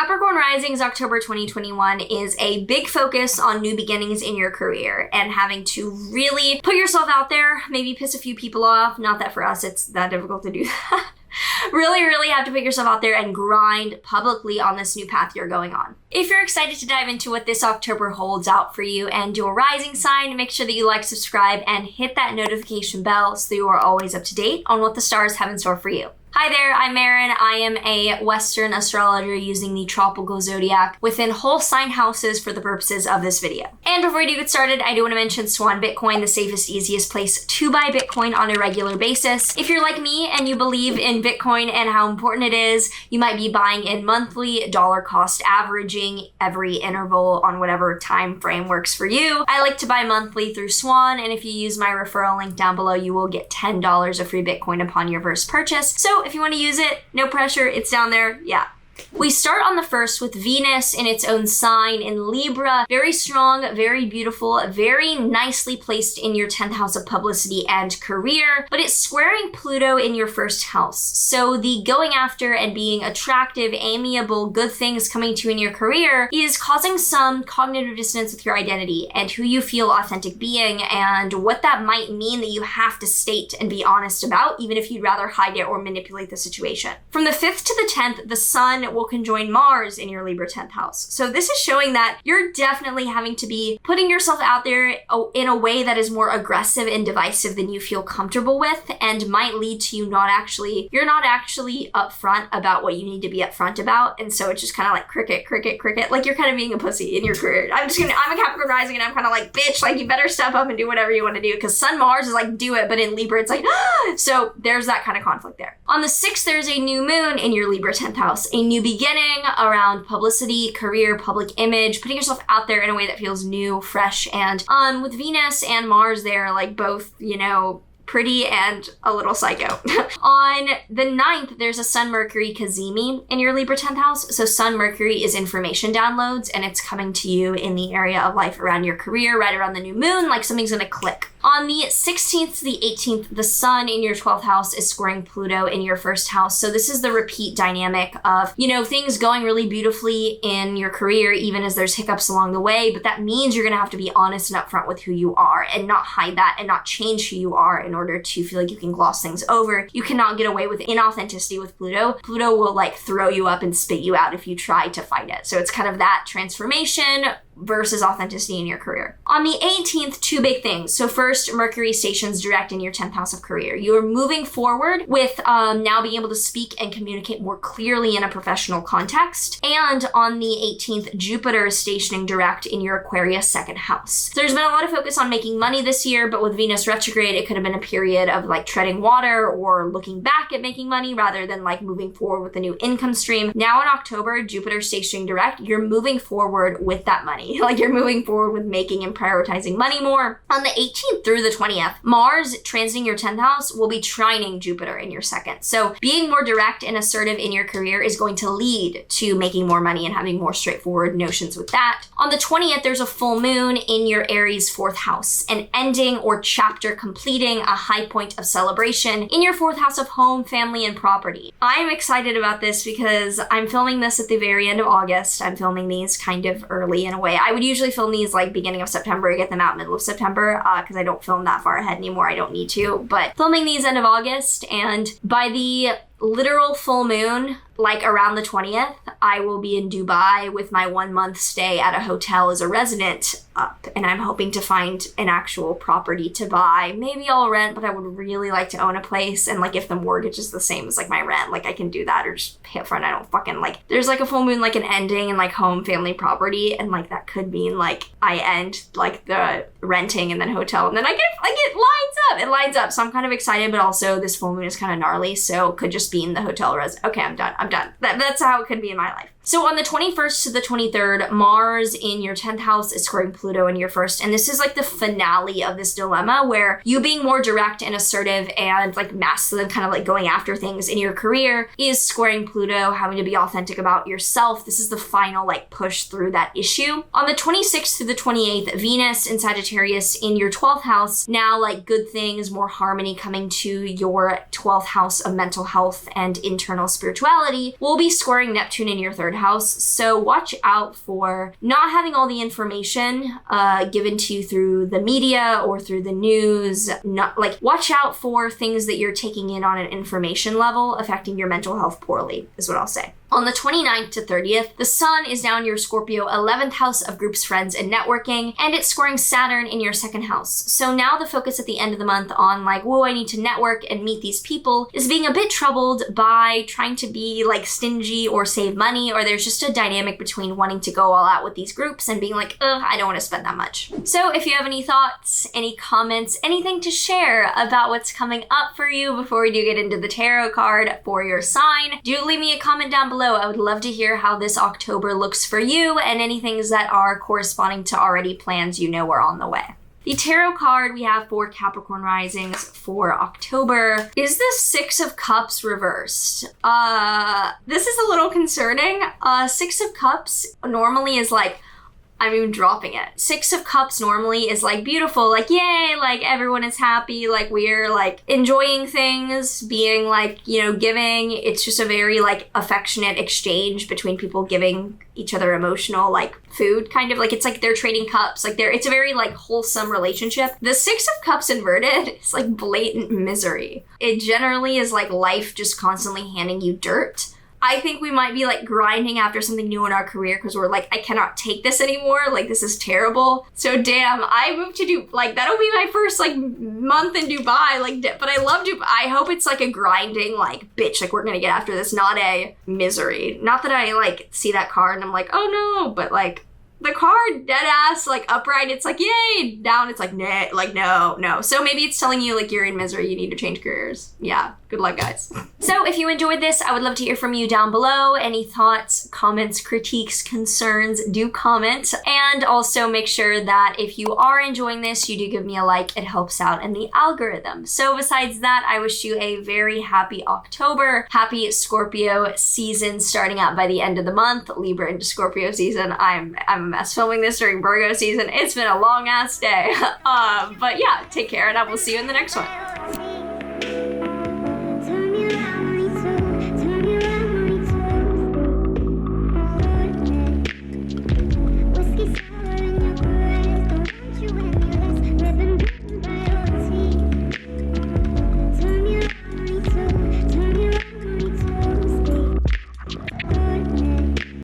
Capricorn Risings October 2021 is a big focus on new beginnings in your career and having to really put yourself out there, maybe piss a few people off. Not that for us it's that difficult to do that. Really have to put yourself out there and grind publicly on this new path you're going on. If you're excited to dive into what this October holds out for you and your rising sign, make sure that you like, subscribe, and hit that notification bell so you are always up to date on what the stars have in store for you. Hi there, I'm Maren. I am a Western astrologer using the tropical zodiac within whole sign houses for the purposes of this video. And before we do get started, I do want to mention Swan Bitcoin, the safest, easiest place to buy Bitcoin on a regular basis. If you're like me and you believe in Bitcoin and how important it is, you might be buying in monthly, dollar cost averaging every interval on whatever time frame works for you. I like to buy monthly through Swan, and if you use my referral link down below, you will get $10 of free Bitcoin upon your first purchase. So if you want to use it, no pressure, it's down there. Yeah. We start on the 1st with Venus in its own sign in Libra. Very strong, very beautiful, very nicely placed in your 10th house of publicity and career, but it's squaring Pluto in your 1st house. So the going after and being attractive, amiable, good things coming to you in your career is causing some cognitive dissonance with your identity and who you feel authentic being and what that might mean that you have to state and be honest about, even if you'd rather hide it or manipulate the situation. From the 5th to the 10th, the Sun will conjoin Mars in your Libra 10th house. So this is showing that you're definitely having to be putting yourself out there in a way that is more aggressive and divisive than you feel comfortable with and might lead to you're not actually upfront about what you need to be upfront about. And so it's just kind of like cricket. Like you're kind of being a pussy in your career. I'm a Capricorn rising and I'm kind of like, bitch, like you better step up and do whatever you want to do because Sun Mars is like, do it. But in Libra, it's like, so there's that kind of conflict there. On the 6th, there's a new moon in your Libra 10th house, a new beginning around publicity, career, public image, putting yourself out there in a way that feels new, fresh, and with Venus and Mars there, like both, pretty and a little psycho. On the 9th, there's a Sun-Mercury cazimi in your Libra 10th house. So Sun-Mercury is information downloads and it's coming to you in the area of life around your career, right around the new moon, like something's gonna click. On the 16th to the 18th, the Sun in your 12th house is squaring Pluto in your 1st house. So this is the repeat dynamic of, things going really beautifully in your career, even as there's hiccups along the way. But that means you're gonna have to be honest and upfront with who you are and not hide that and not change who you are in order to feel like you can gloss things over. You cannot get away with inauthenticity with Pluto. Pluto will like throw you up and spit you out if you try to fight it. So it's kind of that transformation versus authenticity in your career. On the 18th, two big things. So first, Mercury stations direct in your 10th house of career. You are moving forward with now being able to speak and communicate more clearly in a professional context. And on the 18th, Jupiter is stationing direct in your Aquarius 2nd house. So there's been a lot of focus on making money this year, but with Venus retrograde, it could have been a period of like treading water or looking back at making money rather than like moving forward with a new income stream. Now in October, Jupiter stationing direct, you're moving forward with that money. Like you're moving forward with making and prioritizing money more. On the 18th through the 20th, Mars transiting your 10th house will be trining Jupiter in your 2nd. So being more direct and assertive in your career is going to lead to making more money and having more straightforward notions with that. On the 20th, there's a full moon in your Aries 4th house, an ending or chapter completing a high point of celebration in your 4th house of home, family, and property. I'm excited about this because I'm filming this at the very end of August. I'm filming these kind of early in a way. I would usually film these like beginning of September, get them out middle of September because I don't film that far ahead anymore. I don't need to, but filming these end of August, and by the literal full moon, like around the 20th, I will be in Dubai with my 1 month stay at a hotel as a resident up, and I'm hoping to find an actual property to buy. Maybe I'll rent, but I would really like to own a place, and like if the mortgage is the same as like my rent, like I can do that or just pay up front. I don't fucking like, there's like a full moon, like an ending and like home, family, property, and like that could mean like I end like the renting and then hotel, and then I get like it lines up. So I'm kind of excited, but also this full moon is kind of gnarly, so could just be in the hotel okay, I'm done. That's how it could be in my life. So on the 21st to the 23rd, Mars in your 10th house is squaring Pluto in your 1st. And this is like the finale of this dilemma where you being more direct and assertive and like masculine, kind of like going after things in your career is squaring Pluto, having to be authentic about yourself. This is the final like push through that issue. On the 26th to the 28th, Venus in Sagittarius in your 12th house, now like good things, more harmony coming to your 12th house of mental health and internal spirituality, will be squaring Neptune in your 3rd 3rd house. So watch out for not having all the information given to you through the media or through the news. Watch out for things that you're taking in on an information level affecting your mental health poorly, is what I'll say. On the 29th to 30th, the Sun is now in your Scorpio 11th house of groups, friends, and networking, and it's scoring Saturn in your 2nd house. So now the focus at the end of the month on whoa, I need to network and meet these people is being a bit troubled by trying to be stingy or save money, or there's just a dynamic between wanting to go all out with these groups and being ugh, I don't want to spend that much. So if you have any thoughts, any comments, anything to share about what's coming up for you before we do get into the tarot card for your sign, do leave me a comment down below. I would love to hear how this October looks for you and any things that are corresponding to already plans you know are on the way. The tarot card we have for Capricorn Risings for October is the 6 of Cups reversed. This is a little concerning. 6 of Cups normally is I'm even dropping it. 6 of Cups normally is beautiful, yay, everyone is happy, we're enjoying things, being giving. It's just a very affectionate exchange between people giving each other emotional food, kind of it's they're trading cups, it's a very wholesome relationship. The 6 of Cups inverted is blatant misery. It generally is life just constantly handing you dirt. I think we might be grinding after something new in our career because we're I cannot take this anymore. This is terrible. So damn, I moved to that'll be my first month in Dubai. But I love Dubai. I hope it's a grinding bitch. We're gonna get after this, not a misery. Not that I see that card and I'm oh no, but the card dead ass upright, it's yay. Down, it's nah, no. So maybe it's telling you you're in misery, you need to change careers. Yeah, good luck, guys. So if you enjoyed this, I would love to hear from you down below. Any thoughts, comments, critiques, concerns, do comment. And also make sure that if you are enjoying this, you do give me a like. It helps out in the algorithm. So besides that, I wish you a very happy October, happy Scorpio season starting out by the end of the month, Libra into Scorpio season. I'm a mess filming this during Virgo season. It's been a long ass day. But yeah, take care and I will see you in the next one.